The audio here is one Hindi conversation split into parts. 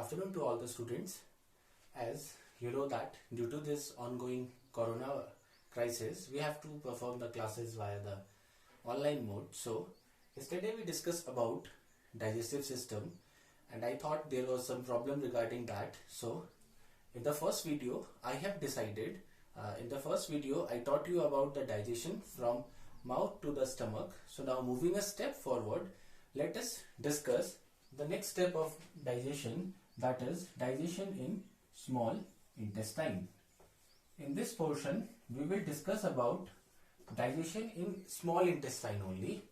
afternoon to all the students. As you know that due to this ongoing corona crisis, we have to perform the classes via the online mode. So yesterday we discussed about digestive system and I thought there was some problem regarding that. So in the first video I have decided, I taught you about the digestion from mouth to the stomach. So now moving a step forward, let us discuss the next step of digestion, that is digestion in small intestine. In this portion we will discuss about digestion in small intestine only,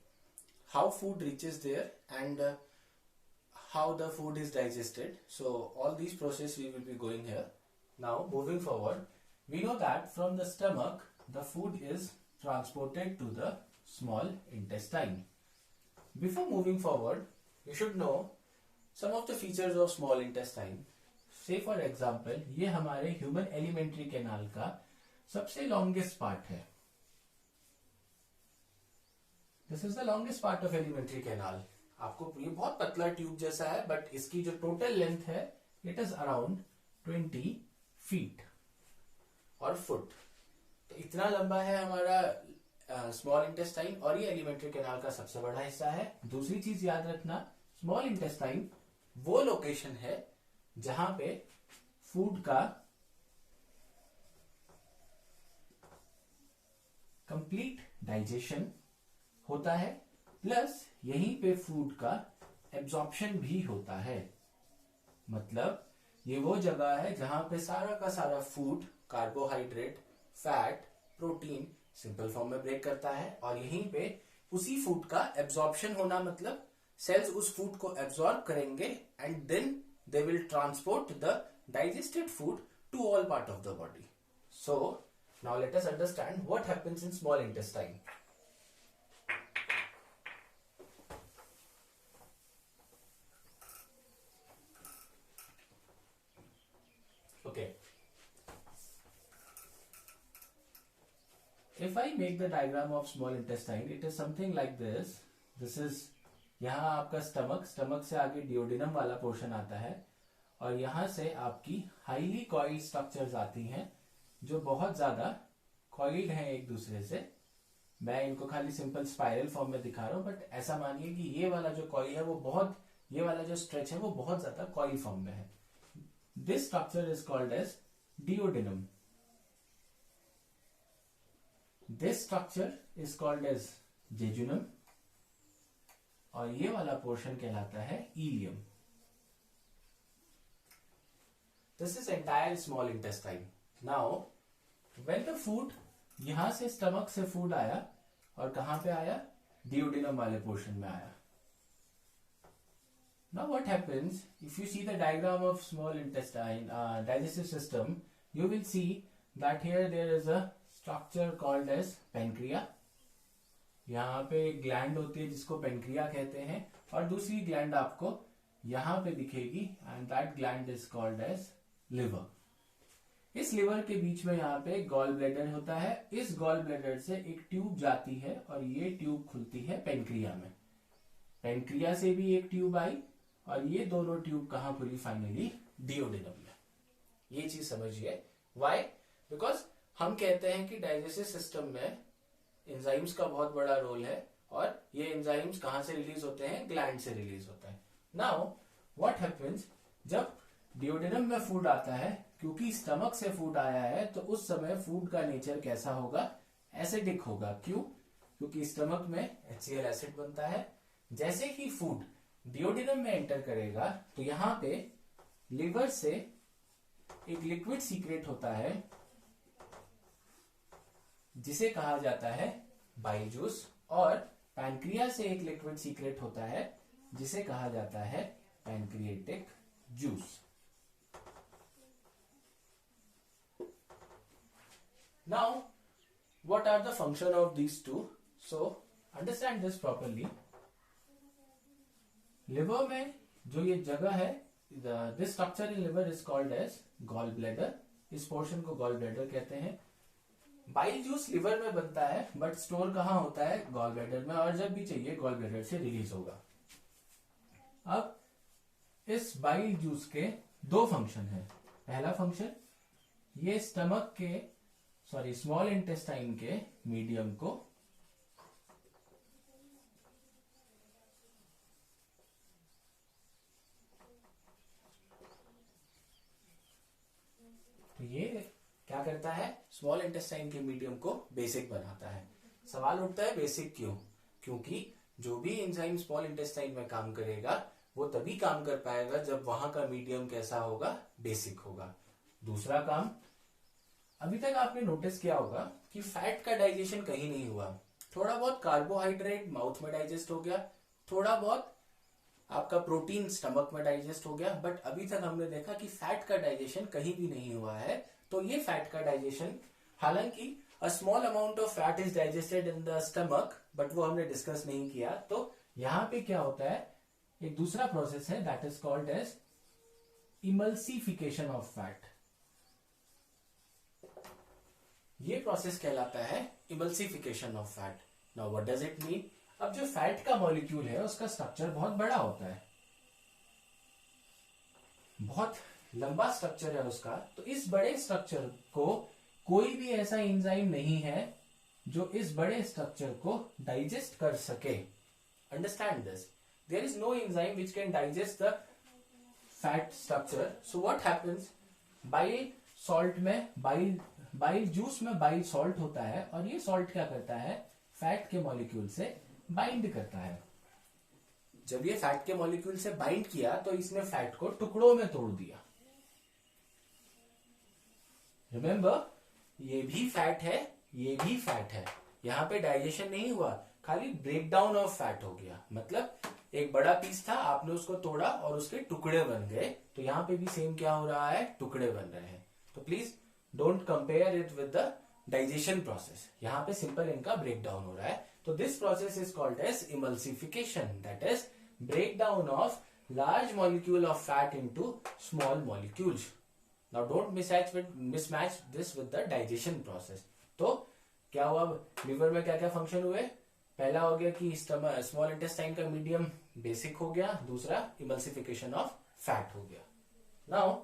how food reaches there and how the food is digested. So all these processes we will be going here. Now moving forward, we know that from the stomach the food is transported to the small intestine. Before moving forward, you should know some of the features of small intestine. Say for example, ये हमारे ह्यूमन एलिमेंट्री कैनाल का सबसे लॉन्गेस्ट पार्ट है. This is the longest part of alimentary canal. आपको ये बहुत पतला ट्यूब जैसा है, बट इसकी जो टोटल लेंथ है इट इज अराउंड 20 फीट और फुट. तो इतना लंबा है हमारा स्मॉल इंटेस्टाइन और ये एलिमेंट्री कैनाल का सबसे बड़ा हिस्सा है. दूसरी चीज याद रखना, स्मॉल इंटेस्टाइन वो लोकेशन है जहां पे फूड का कंप्लीट डाइजेशन होता है, प्लस यहीं पे फूड का एब्जॉर्प्शन भी होता है. मतलब ये वो जगह है जहां पे सारा का सारा food carbohydrate, fat, protein simple form में ब्रेक करता है और यहीं पे उसी फूड का एब्जॉर्प्शन होना, मतलब सेल्स उस फूड को एब्जॉर्ब करेंगे and then they will transport the digested food to all part of the body. So now let us understand what happens in small intestine. Okay. If I make the diagram of small intestine, it is something like this. This is, यहाँ आपका स्टमक से आगे डिओडिनम वाला पोर्शन आता है और यहाँ से आपकी हाईली कॉइल्ड स्ट्रक्चर्स आती हैं जो बहुत ज्यादा कॉइल्ड हैं एक दूसरे से. मैं इनको खाली सिंपल स्पाइरल फॉर्म में दिखा रहा हूँ, बट ऐसा मानिए कि ये वाला जो कॉइल है वो बहुत, ये वाला जो स्ट्रेच है वो बहुत ज्यादा कॉइल फॉर्म में है. This structure is called as duodenum. This structure is called as jejunum और ये वाला पोर्शन कहलाता है ilium. This is entire small intestine. Now, when the food, यहां से स्टमक से फूड आया और कहां पे आया, डिओडिनम वाले पोर्शन में आया. Now what happens, if you see the diagram of small intestine digestive system, you will see that here there is a structure called as pancreas. यहाँ पे एक ग्लैंड होती है जिसको पेनक्रिया कहते हैं और दूसरी ग्लैंड आपको यहाँ पे दिखेगी and that gland is called as liver. इस लिवर के बीच में यहाँ पे गॉल ब्लैडर होता है. इस गॉल ब्लैडर से एक ट्यूब जाती है और ये ट्यूब खुलती है पेनक्रिया में. पेनक्रिया से भी एक ट्यूब आई और ये दोनों ट्यूब कहां खुली, फाइनली डिओडिनम में. ये चीज समझिए. व्हाई? बिकॉज हम कहते हैं कि डाइजेस्टिव सिस्टम में एंजाइम्स का बहुत बड़ा रोल है और ये एंजाइम्स कहां से रिलीज होते हैं, ग्लैंड से रिलीज होता है. नाउ व्हाट हैपेंस, जब डिओडिनम में फूड आता है, क्योंकि स्टमक से फूड आया है तो उस समय फूड का नेचर कैसा होगा, एसिडिक होगा. क्यों? क्योंकि स्टमक में HCl एसिड बनता है. जैसे ही फूड डिओडिनम में एंटर करेगा तो यहां पे लिवर से एक लिक्विड सीक्रेट होता है जिसे कहा जाता है बाइल जूस, और पैनक्रिया से एक लिक्विड सीक्रेट होता है जिसे कहा जाता है pancreatic juice. Now what are the function of these two? So understand this properly. Liver में जो ये जगह है, this structure in liver is called as gall bladder. इस पोर्शन को गॉल ब्लैडर कहते हैं. बाइल जूस लिवर में बनता है बट स्टोर कहाँ होता है, गॉल ब्लैडर में, और जब भी चाहिए गॉल ब्लैडर से रिलीज होगा. अब इस बाइल जूस के दो फंक्शन है। पहला फंक्शन, ये स्टमक के स्मॉल इंटेस्टाइन के मीडियम को तो ये क्या करता है, स्मॉल इंटेस्टाइन के मीडियम को बेसिक बनाता है। सवाल उठता है बेसिक क्यों? क्योंकि जो भी एंजाइम स्मॉल इंटेस्टाइन में काम करेगा वो तभी काम कर पाएगा जब वहां का मीडियम कैसा होगा, बेसिक होगा। दूसरा काम, अभी तक आपने नोटिस किया होगा कि फैट का डाइजेशन कहीं नहीं हुआ। थोड़ा बहुत कार्बोहाइड्रेट माउथ में डाइजेस्ट हो गया, थोड़ा बहुत आपका प्रोटीन स्टमक में डाइजेस्ट हो गया, बट अभी तक हमने देखा कि फैट का डाइजेशन कहीं भी नहीं हुआ है। तो ये फैट का डाइजेशन, हालांकि a small amount of fat is digested in the stomach, but वो हमने डिस्कस नहीं किया। तो यहां पे क्या होता है, एक दूसरा प्रोसेस है that is called as emulsification of fat. ये प्रोसेस कहलाता है emulsification of fat. Now what does it mean? अब जो फैट का मॉलिक्यूल है उसका स्ट्रक्चर बहुत बड़ा होता है, बहुत लंबा स्ट्रक्चर है उसका। तो इस बड़े स्ट्रक्चर को कोई भी ऐसा एंजाइम नहीं है जो इस बड़े स्ट्रक्चर को डाइजेस्ट कर सके। Understand this, there is no enzyme which can digest the fat structure. So what happens, bile salt में बाइल जूस में बाइल सॉल्ट होता है, और ये सॉल्ट क्या करता है, फैट के मॉलिक्यूल से बाइंड करता है। जब ये फैट के मॉलिक्यूल से बाइंड किया तो इसने फैट को टुकड़ों में तोड़ दिया। रिमेंबर, ये भी फैट है, ये भी फैट है। यहां पे डाइजेशन नहीं हुआ, खाली ब्रेक डाउन ऑफ फैट हो गया। मतलब एक बड़ा पीस था, आपने उसको तोड़ा और उसके टुकड़े बन गए। तो यहां पे भी सेम क्या हो रहा है, टुकड़े बन रहे हैं। तो please don't compare it with the digestion process. यहां पे सिंपल इनका ब्रेक डाउन हो रहा है। तो this process is called as emulsification, that is breakdown of large molecule of fat into small molecules. Now don't mismatch this with the digestion process. तो क्या हुआ, लिवर में क्या क्या फंक्शन हुए? पहला हो गया कि स्मॉल इंटेस्टाइन का मीडियम बेसिक हो गया, दूसरा इमल्सिफिकेशन ऑफ फैट हो गया। Now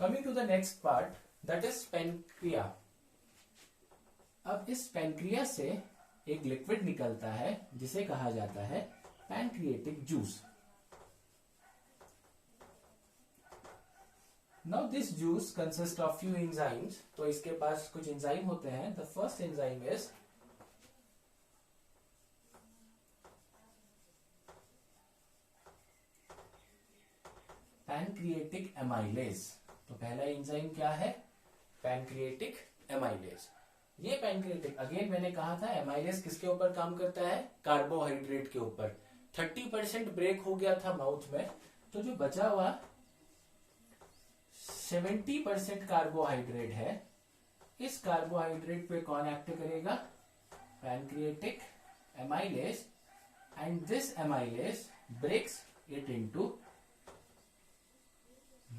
coming to the next part, that is pancreas. अब इस पैनक्रिया से एक लिक्विड निकलता है जिसे कहा जाता है pancreatic juice. Now this juice consist of few enzymes. तो इसके पास कुछ एंजाइम होते हैं। The first enzyme is pancreatic amylase. तो पहला एंजाइम क्या है, पैनक्रिएटिक एमाइलेज। ये पैनक्रिएटिक, अगेन मैंने कहा था एमाइलेज किसके ऊपर काम करता है, कार्बोहाइड्रेट के ऊपर। 30% ब्रेक हो गया था माउथ में, तो जो बचा हुआ 70% कार्बोहाइड्रेट है, इस कार्बोहाइड्रेट पे कौन एक्ट करेगा, pancreatic amylase, and this amylase breaks it into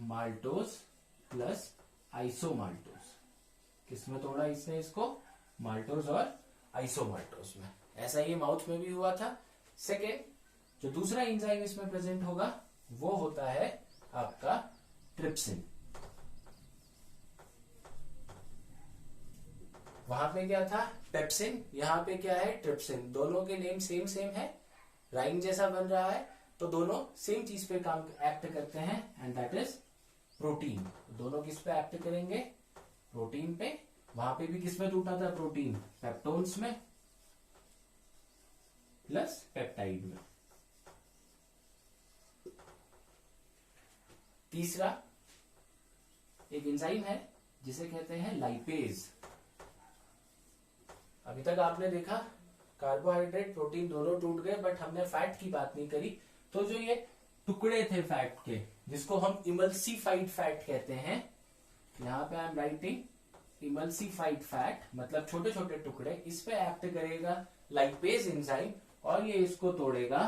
maltose plus isomaltose. किसमें तोड़ा इसने इसको, माल्टोज और आइसोमाल्टोज में। ऐसा ये माउथ में भी हुआ था। सेकेंड, जो दूसरा एंजाइम इसमें प्रेजेंट होगा वो होता है आपका ट्रिप्सिन। वहां पे क्या था, पेप्सिन, यहाँ पे क्या है, ट्रिप्सिन। दोनों के नेम सेम है, राइम जैसा बन रहा है, तो दोनों सेम चीज पे काम एक्ट करते हैं, एंड दैट इज प्रोटीन। दोनों किस पे एक्ट करेंगे, प्रोटीन पे। वहां पे भी किसमें टूटा था प्रोटीन, पेप्टोन्स में प्लस पेप्टाइड में। तीसरा एक एंजाइम है जिसे कहते हैं लाइपेज। अभी तक आपने देखा कार्बोहाइड्रेट प्रोटीन दोनों टूट गए, बट हमने फैट की बात नहीं करी। तो जो ये टुकड़े थे फैट के, जिसको हम इमल्सिफाइड फैट कहते हैं, यहां पे I am writing emulsified fat, मतलब छोटे छोटे टुकड़े, इस पे एक्ट करेगा लाइपेज एंजाइम, और ये इसको तोड़ेगा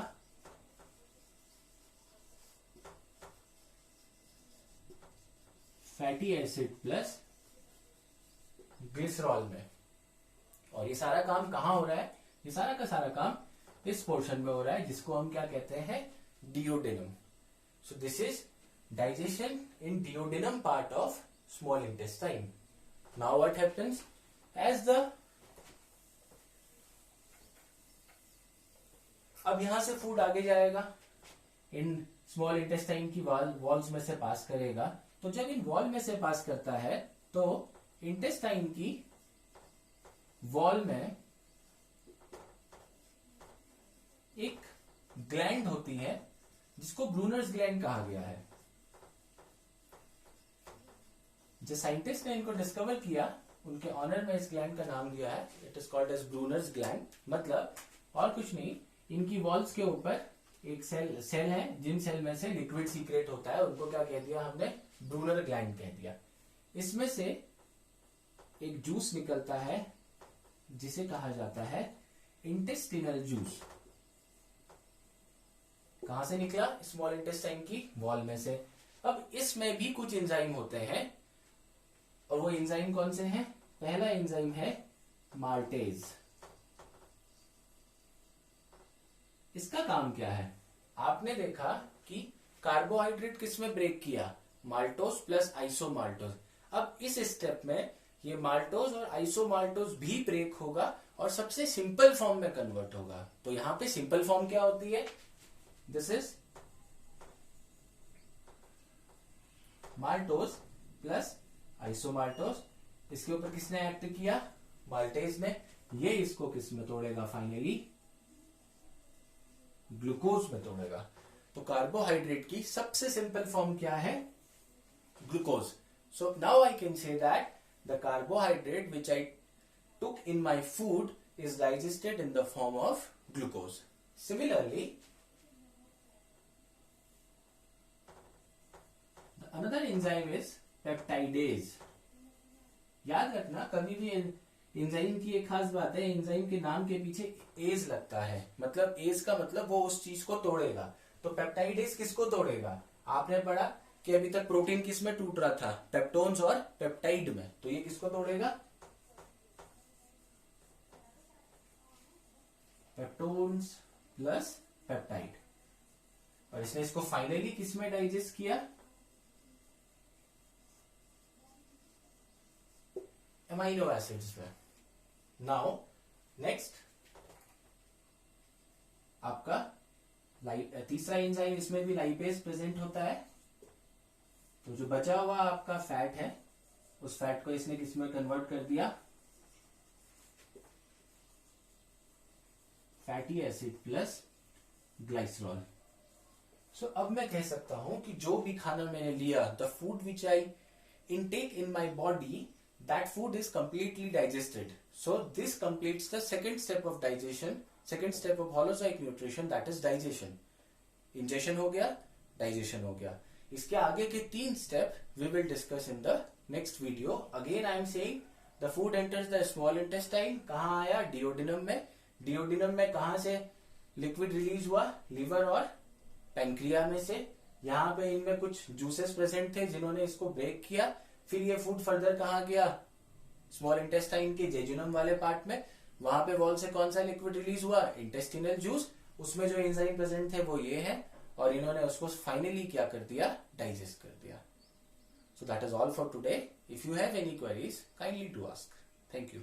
फैटी एसिड प्लस ग्लिसरॉल में। और ये सारा काम कहां हो रहा है, ये सारा का सारा काम इस पोर्शन में हो रहा है जिसको हम क्या कहते हैं, duodenum. So this is digestion in duodenum part of small intestine. Now what happens, as the, अब यहां से फूड आगे जाएगा, इन स्मॉल इंटेस्टाइन की वॉल्स में से पास करेगा. तो जब इन वॉल में से पास करता है तो इंटेस्टाइन की वॉल में एक ग्लैंड होती है जिसको ब्रूनर्स ग्लैंड कहा गया है. जो साइंटिस्ट ने इनको डिस्कवर किया उनके ऑनर में इस ग्लैंड का नाम दिया है. It is called as Brunner's gland. मतलब और कुछ नहीं, इनकी वॉल्स के ऊपर एक सेल है, जिन सेल में से लिक्विड सीक्रेट होता है उनको क्या कह दिया हमने, ब्रूनर ग्लैंड कह दिया. इसमें से एक जूस निकलता है जिसे कहा जाता है इंटेस्टिनल जूस. कहां से निकला, स्मॉल इंटेस्टाइन की वॉल में से. अब इसमें भी कुछ एंजाइम होते हैं और वो एंजाइम कौन से हैं, पहला एंजाइम है मार्टेज. इसका काम क्या है, आपने देखा कि कार्बोहाइड्रेट किसमें ब्रेक किया, माल्टोज प्लस आइसोमाल्टोज. अब इस स्टेप में ये माल्टोज और आइसोमाल्टोज भी ब्रेक होगा और सबसे सिंपल फॉर्म में कन्वर्ट होगा. तो यहां पे सिंपल फॉर्म क्या होती है, दिस इज माल्टोज प्लस आइसोमाल्टोज. इसके ऊपर किसने एक्ट किया, माल्टेज ने. ये इसको किस में तोड़ेगा, फाइनली ग्लूकोज में तोड़ेगा. तो कार्बोहाइड्रेट की सबसे सिंपल फॉर्म क्या है, glucose. So now I can say that the carbohydrate which I took in my food is digested in the form of glucose. Similarly, another enzyme is peptidase. याद रखना, कभी भी एंजाइम की एक खास बात है, एंजाइम के नाम के पीछे एज लगता है. मतलब एज का मतलब वो उस चीज को तोड़ेगा. तो पेप्टाइडेज किसको तोड़ेगा, आपने पढ़ा कि अभी तक प्रोटीन किस में टूट रहा था, पेप्टोन्स और पेप्टाइड में. तो ये किसको तोड़ेगा, पेप्टोन्स प्लस पेप्टाइड. और इसने इसको फाइनली किस में डाइजेस्ट किया, अमाइनो एसिड्स में. नाउ नेक्स्ट आपका तीसरा एंजाइम, इसमें भी लाइपेज प्रेजेंट होता है. तो जो बचा हुआ आपका फैट है उस फैट को इसने किस में कन्वर्ट कर दिया, फैटी एसिड प्लस ग्लाइसरॉल. सो अब मैं कह सकता हूं कि जो भी खाना मैंने लिया, the food which I intake in my body, that food is completely digested. So this completes the second step of digestion, second step of holozoic nutrition, that is digestion. Ingestion हो गया, डाइजेशन हो गया. इसके आगे के 3 step we will discuss in the next video. Again I am saying the food enters the small intestine. कहां आया, डियोडिनम में. डियोडिनम में कहां से लिक्विड रिलीज हुआ, लीवर और पैंक्रिया में से. यहां पे इनमें कुछ जूसेस प्रेजेंट थे जिन्होंने इसको ब्रेक किया. फिर ये फूड फर्दर कहां गया, स्मॉल इंटेस्टाइन के जेजुनम वाले पार्ट में. वहां पे वॉल से कौन सा लिक्विड रिलीज हुआ, इंटेस्टिनल जूस. उसमें जो एंजाइम प्रेजेंट थे वो ये है और इन्होंने उसको फाइनली क्या कर दिया, डाइजेस्ट कर दिया. So that is all for today. If you have any queries kindly to ask. Thank you.